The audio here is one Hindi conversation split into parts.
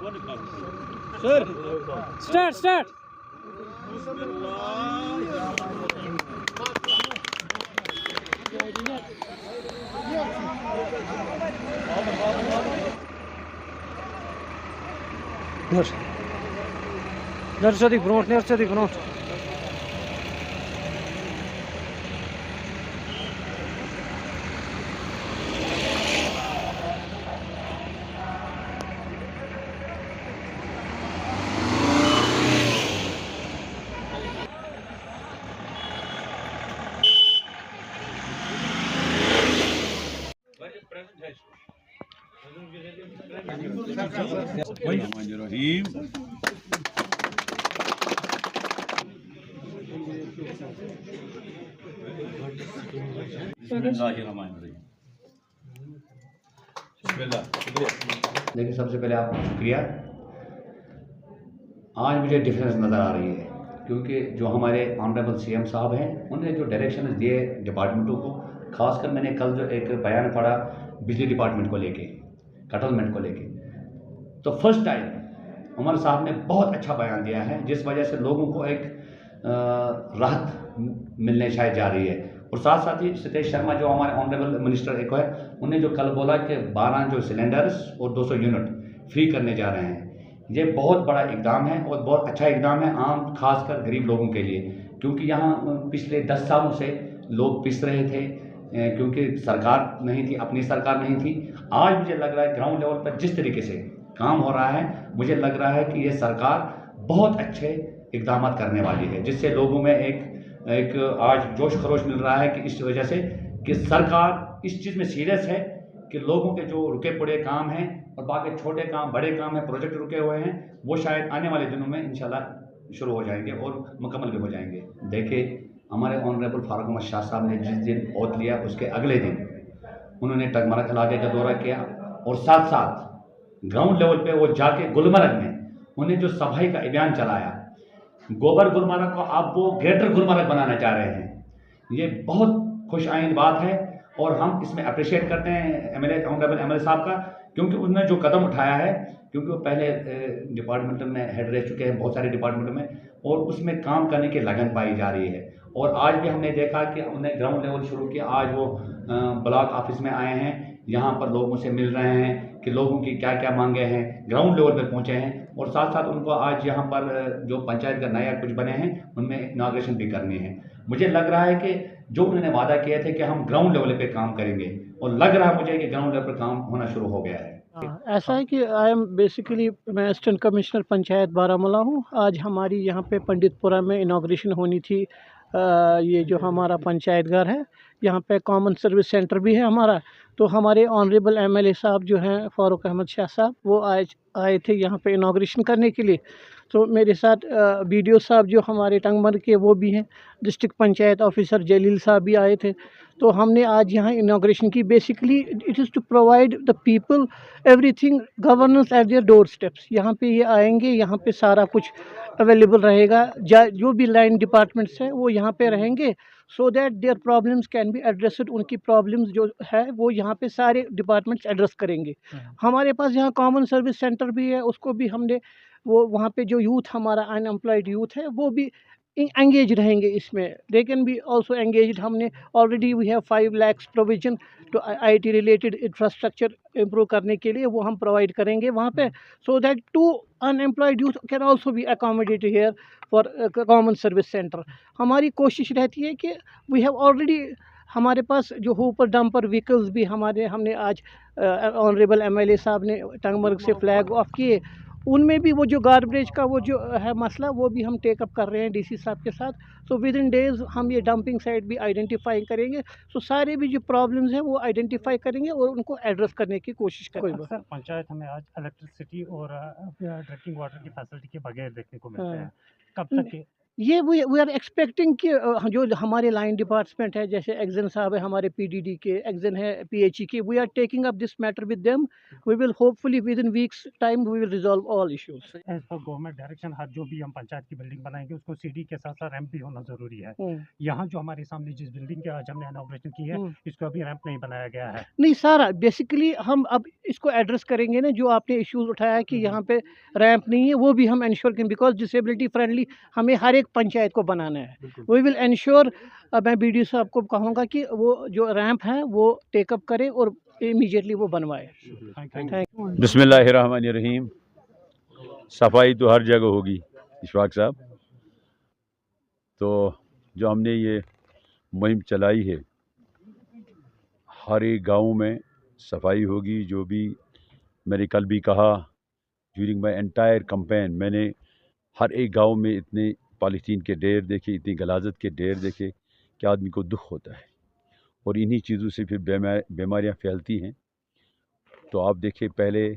सर स्टार्ट स्टार्ट नर्सरी ब्रोट रहीम देखिए, सबसे पहले आपको शुक्रिया। आज मुझे डिफरेंस नज़र आ रही है क्योंकि जो हमारे ऑनरेबल सीएम साहब हैं उन्होंने जो डायरेक्शन दिए डिपार्टमेंटों को, खासकर मैंने कल जो एक बयान पढ़ा बिजली डिपार्टमेंट को लेके, कटलमेंट को लेके, तो फर्स्ट टाइम उमर साहब ने बहुत अच्छा बयान दिया है जिस वजह से लोगों को एक राहत मिलने शायद जा रही है। और साथ साथ ही सतीश शर्मा जो हमारे ऑनरेबल मिनिस्टर एक है, उन्होंने जो कल बोला कि 12 जो सिलेंडर्स और 200 यूनिट फ्री करने जा रहे हैं, ये बहुत बड़ा इकदाम है और बहुत अच्छा इकदाम है आम खासकर गरीब लोगों के लिए, क्योंकि यहाँ पिछले 10 सालों से लोग पिस रहे थे क्योंकि सरकार नहीं थी, अपनी सरकार नहीं थी। आज मुझे लग रहा है ग्राउंड लेवल पर जिस तरीके से काम हो रहा है, मुझे लग रहा है कि ये सरकार बहुत अच्छे इकदाम करने वाली है, जिससे लोगों में एक आज जोश खरोश मिल रहा है कि इस वजह से कि सरकार इस चीज़ में सीरियस है कि लोगों के जो रुके पड़े काम हैं और बाकी छोटे काम बड़े काम हैं, प्रोजेक्ट रुके हुए हैं, वो शायद आने वाले दिनों में इंशाल्लाह शुरू हो जाएंगे और मुकम्मल भी हो जाएंगे। देखिए, हमारे ऑनरेबल फारूक अहमद शाह साहब ने जिस दिन ओथ लिया उसके अगले दिन उन्होंने टगमरक इलाके का दौरा किया और साथ साथ ग्राउंड लेवल पे वो जाके गुलमर्ग में उन्होंने जो सफाई का अभियान चलाया, गोबर गुलमर्ग को आप वो ग्रेटर गुलमर्ग बनाना चाह रहे हैं, ये बहुत खुश आइंद बात है और हम इसमें अप्रिशिएट करते हैं ऑनरेबल एमएलए साहब का, क्योंकि उन्होंने जो कदम उठाया है, क्योंकि वो पहले डिपार्टमेंट में हेड रह चुके हैं बहुत सारे डिपार्टमेंट में, और उसमें काम करने की लगन पाई जा रही है। और आज भी हमने देखा कि उन्हें ग्राउंड लेवल शुरू किया। आज वो ब्लॉक ऑफिस में आए हैं, यहाँ पर लोगों से मिल रहे हैं कि लोगों की क्या क्या मांगे हैं, ग्राउंड लेवल पर पहुँचे हैं और साथ साथ उनको आज यहाँ पर जो पंचायत का नया कुछ बने हैं उनमें इनाग्रेशन भी करनी है। मुझे लग रहा है कि जो उन्होंने वादा किए थे कि हम ग्राउंड लेवल पे काम करेंगे, और लग रहा है मुझे कि ग्राउंड लेवल पर काम होना शुरू हो गया है। ऐसा है कि आई एम बेसिकली मैं असिस्टेंट कमिश्नर पंचायत बारामूला हूँ। आज हमारी यहाँ पे पंडितपुरा में इनाग्रेशन होनी थी। ये जो हमारा पंचायत घर है, यहाँ पे कॉमन सर्विस सेंटर भी है हमारा। तो हमारे ऑनरेबल एमएलए साहब जो हैं फारूक अहमद शाह साहब, वो आज आए थे यहाँ पे इनाग्रेशन करने के लिए। तो मेरे साथ बीडीओ साहब जो हमारे टंगमर्ग के वो भी हैं, डिस्ट्रिक्ट पंचायत ऑफिसर जलील साहब भी आए थे। तो हमने आज यहाँ इनाग्रेशन की। Basically it is to provide the people everything governance at their doorsteps. यहाँ पे ये आएंगे, यहाँ पे सारा कुछ अवेलेबल रहेगा। जो भी लाइन डिपार्टमेंट्स हैं वो यहाँ पे रहेंगे, so that their problems can be addressed. उनकी प्रॉब्लम्स जो है वो यहाँ पे सारे डिपार्टमेंट्स एड्रेस करेंगे। हमारे पास यहाँ कॉमन सर्विस सेंटर भी है, उसको भी हमने वो वहाँ पे जो यूथ हमारा अनएम्प्लॉयड यूथ है वो भी एंगेज रहेंगे इसमें। They can be also engage. हमने already we have 5 lakhs provision तो आईटी रिलेटेड इंफ्रास्ट्रक्चर इम्प्रूव करने के लिए वो हम प्रोवाइड करेंगे वहाँ पे, so that 2 unemployed youth can also be accommodated here for common service centre. हमारी कोशिश रहती है कि वी हैव ऑलरेडी हमारे पास जो होपर डंपर व्हीकल्स भी हमने आज ऑनरेबल एमएलए साहब ने टंगमर्ग से फ्लैग ऑफ किए। उनमें भी वो जो गार्बेज का वो जो है मसला, वो भी हम टेकअप कर रहे हैं डीसी साहब के साथ। सो विद इन डेज हम ये डंपिंग साइट भी आइडेंटिफाई करेंगे। सो सारे भी जो प्रॉब्लम्स हैं वो आइडेंटिफाई करेंगे और उनको एड्रेस करने की कोशिश करेंगे। सर, पंचायत हमें आज इलेक्ट्रिसिटी और ड्रिंकिंग वाटर की फैसिलिटी के बगैर देखने को मिलते हैं। कब तक ये वी आर एक्सपेक्टिंग कि जो हमारे लाइन डिपार्टमेंट है, जैसे एक्जन साहब है हमारे पीडीडी के, एक्जन है पीएचई के, we are taking up this matter with them. We will hopefully within weeks time we will resolve all issues. As per government direction हर जो भी हम पंचायत की बिल्डिंग बनाएंगे उसको सीढ़ी के साथ साथ रैंप भी होना जरूरी है। यहाँ जो हमारे सामने जिस बिल्डिंग के आज हमने इनॉग्रेशन की है इसको अभी रैंप नहीं बनाया गया है। नहीं सारा बेसिकली हम अब इसको एड्रेस करेंगे ना, जो आपने इश्यूज उठाया है कि यहाँ पे रैंप नहीं है, वो भी हम इंश्योर करें, बिकॉज डिसेबिलिटी फ्रेंडली हमें हर एक पंचायत को बनाना है। We will ensure. मैं बीडीओ साहब को कहूँगा कि वो जो रैंप है वो टेकअप करे और इमीडिएटली वो बनवाए। बिस्मिल्लाहिर्रहमानिर्रहीम। सफाई तो हर जगह होगी इशफाक साहब। तो जो हमने ये मुहिम चलाई है, हर एक गाँव में सफाई होगी। जो भी मैंने कल भी कहा, ड्यूरिंग माई एंटायर कैंपेन मैंने हर एक गांव में इतने पॉलीथीन के ढेर देखे, इतनी गलाजत के ढेर देखे कि आदमी को दुख होता है, और इन्हीं चीज़ों से फिर बीमारियां फैलती हैं। तो आप देखें पहले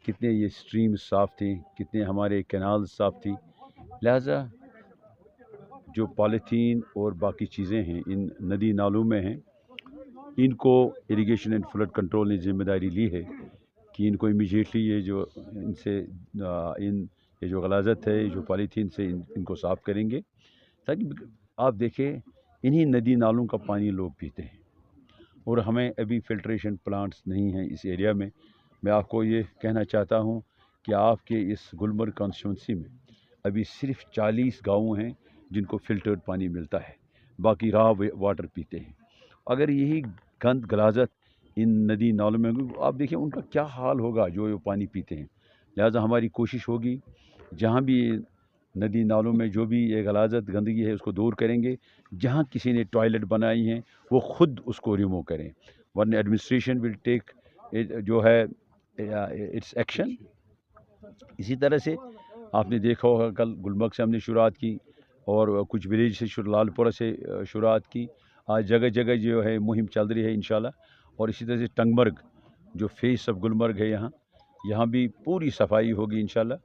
कितने ये स्ट्रीम साफ़ थी, कितने हमारे कैनाल साफ़ थी। लिहाजा जो पॉलीथीन और बाकी चीज़ें हैं इन नदी नालों में हैं, इनको इरिगेशन एंड फ्लड कंट्रोल ने ज़िम्मेदारी ली है कि इनको इमीडिएटली ये जो गलाजत है, जो पॉलीथीन से इनको साफ़ करेंगे, ताकि आप देखें इन्हीं नदी नालों का पानी लोग पीते हैं, और हमें अभी फ़िल्ट्रेशन प्लांट्स नहीं हैं इस एरिया में। मैं आपको ये कहना चाहता हूँ कि आपके इस गुलमर्ग कॉन्स्टिट्यूंसी में अभी सिर्फ 40 गाँव हैं जिनको फ़िल्टर्ड पानी मिलता है, बाकी रॉ वाटर पीते हैं। अगर यही गंद गलाजत इन नदी नालों में, आप देखिए उनका क्या हाल होगा जो पानी पीते हैं। लिहाजा हमारी कोशिश होगी जहाँ भी नदी नालों में जो भी ये गलाजत गंदगी है उसको दूर करेंगे। जहाँ किसी ने टॉयलेट बनाई हैं वो ख़ुद उसको रिमूव करें, वरना एडमिनिस्ट्रेशन विल टेक जो है इट्स एक्शन। इसी तरह से आपने देखा होगा कल गुलमर्ग से हमने शुरुआत की और कुछ विलेज से लालपुरा से शुरुआत की। आज जगह जगह जो है मुहिम चल रही है इंशाल्लाह। और इसी तरह से टंगमर्ग जो फेस ऑफ गुलमर्ग है, यहाँ भी पूरी सफाई होगी इंशाल्लाह।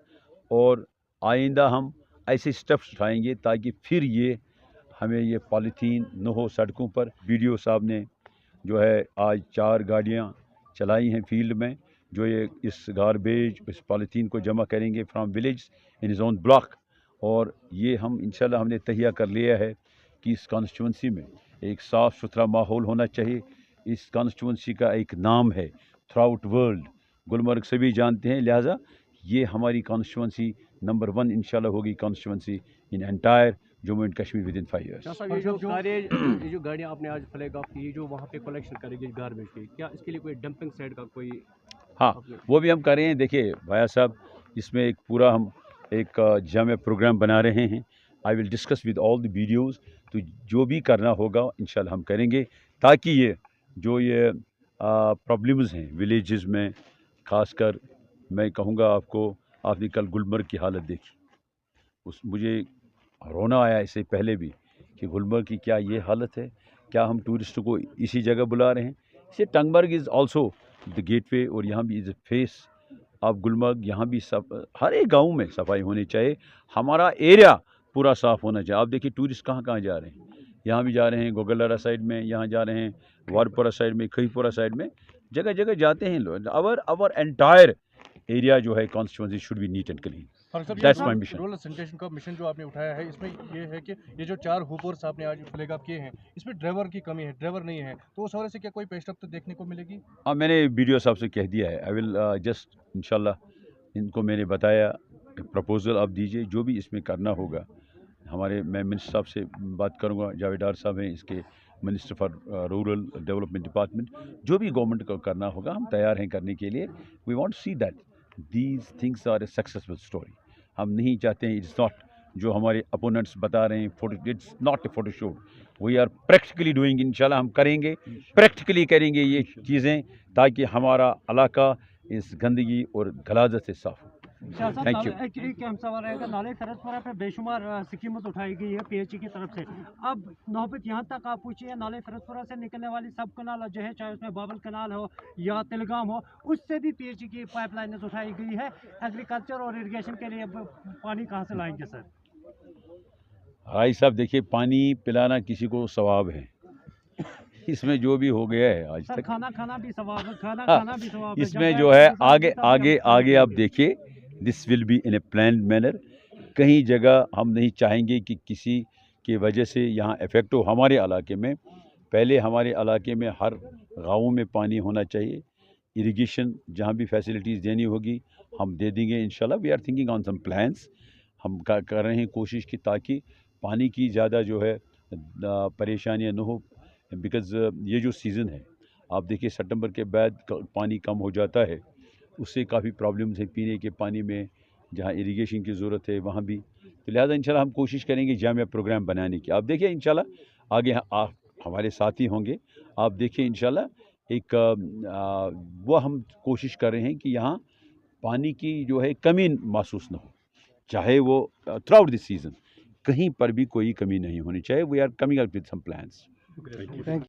और आइंदा हम ऐसे स्टेप्स उठाएंगे ताकि फिर ये हमें ये पॉलीथीन न हो सड़कों पर। बीडीओ साहब ने जो है आज 4 गाड़ियाँ चलाई हैं फील्ड में, जो ये इस गारबेज इस पॉलीथीन को जमा करेंगे from village in his own block. और ये हम इंशाल्लाह हमने तहिया कर लिया है कि इस कॉन्स्टिट्यूंसी में एक साफ़ सुथरा माहौल होना चाहिए। इस कॉन्स्टिट्यूंसी का एक नाम है थ्रू वर्ल्ड, गुलमर्ग सभी जानते हैं। लिहाजा ये हमारी कॉन्स्टिट्यूंसी नंबर 1 इंशाल्लाह होगी constituency in entire Jammu and Kashmir with in 5 years। ये जो गाड़ियाँ आपने आज फ्लैग ऑफ की, जो वहाँ पे कलेक्शन करेगी गार्बेज की, क्या इसके लिए कोई डंपिंग साइड का कोई? हाँ, वो भी हम कर रहे हैं। देखिए भैया साहब, इसमें एक पूरा हम एक जामे प्रोग्राम बना रहे हैं। I will discuss with all the videos. तो जो भी करना होगा इंशाल्लाह हम करेंगे, ताकि ये जो ये प्रॉब्लम्स हैं विलेजेस में, ख़ासकर मैं कहूँगा आपको, आपने कल गुलमर्ग की हालत देखी, मुझे रोना आया इससे पहले भी कि गुलमर्ग की क्या ये हालत है। क्या हम टूरिस्टों को इसी जगह बुला रहे हैं? इसे Tangmarg is also the gateway, और यहाँ भी is a face of Gulmarg. यहाँ भी सब हर एक गाँव में सफाई होनी चाहिए, हमारा एरिया पूरा साफ़ होना चाहिए। आप देखिए टूरिस्ट कहाँ कहाँ जा रहे हैं, यहाँ भी जा रहे हैं गोगलरा साइड में, यहाँ जा रहे हैं वारपुरा साइड में, खईपुरा साइड में, जगह जगह जाते हैं लोग। आवर एंटायर एरिया जो है constituency should be neat and clean. That's my mission. Rural sanitation का मिशन जो आपने उठाया है, इसमें ये है कि ये जो 4 होपर्स आपने आज फ्लैग ऑफ किए हैं, इसमें ड्राइवर की कमी है, ड्राइवर नहीं है, तो उस वजह से क्या कोई पेश रफ्त देखने को मिलेगी? हाँ, मैंने वीडियो साहब से कह दिया है। आई विल जस्ट इंशाल्लाह इनको मैंने बताया प्रपोजल आप दीजिए, जो भी इसमें करना होगा। मैं मिनिस्टर साहब से बात करूँगा, जावेदार साहब हैं इसके minister for rural development department. जो भी गवर्नमेंट को करना होगा हम तैयार हैं करने के लिए। We want to see that these things are a successful story. हम नहीं चाहते हैं, इट्स नॉट जो हमारे अपोनेंट्स बता रहे हैं, it's not a photoshoot. We are practically doing. इंशाल्लाह हम करेंगे, प्रैक्टिकली करेंगे ये चीज़ें, ताकि हमारा इलाका इस गंदगी और गलाजत से साफ हो। Thank you. एक्चुअली क्या हम सवाल रहेगा, नाले फरसपुरा पे बेशुमार स्कीमें उठाई गई है पीएचई की तरफ से। अब नौबत यहाँ तक आप पूछिए, नाले फरसपुरा से निकलने वाली सब कनाल जो है, चाहे उसमें बाबल कनाल हो या तिलगाम हो, उससे भी पीएचई की पाइपलाइनें उठाई गई है। एग्रीकल्चर और इरिगेशन के लिए पानी कहाँ से लाएंगे सर? भाई साहब देखिए, पानी पिलाना किसी को सवाब है। इसमें जो भी हो गया है आज सर, तक, खाना खाना भी सवाब है, खाना हाँ, खाना भी सवाब है। इसमें जब जो मैं है किसान आगे भी तभी आगे हम आगे आप खाएंगे। देखिए, this will be in A planned manner. कहीं जगह हम नहीं चाहेंगे कि किसी की वजह से यहाँ इफेक्ट हो। हमारे इलाके में पहले, हमारे इलाके में हर गाँव में पानी होना चाहिए। इरिगेशन जहाँ भी फैसिलिटीज़ देनी होगी हम दे देंगे इंशाल्लाह। We are thinking on some plans. हम कर रहे हैं कोशिश की ताकि पानी की ज़्यादा जो है परेशानियाँ न हो। बिकॉज़ ये जो सीज़न है, आप देखिए सितंबर के बाद पानी कम हो जाता है, उससे काफ़ी प्रॉब्लम्स है पीने के पानी में, जहाँ इरिगेशन की ज़रूरत है वहाँ भी। तो लिहाजा इंशाल्लाह हम कोशिश करेंगे जामिया प्रोग्राम बनाने की। आप देखिए इंशाल्लाह आगे आप हमारे साथी होंगे। आप देखिए इंशाल्लाह एक वो हम कोशिश कर रहे हैं कि यहाँ पानी की जो है कमी महसूस न हो, चाहे वो थ्रू आउट दिस सीज़न कहीं पर भी कोई कमी नहीं होनी चाहिए। We are coming up with some plans.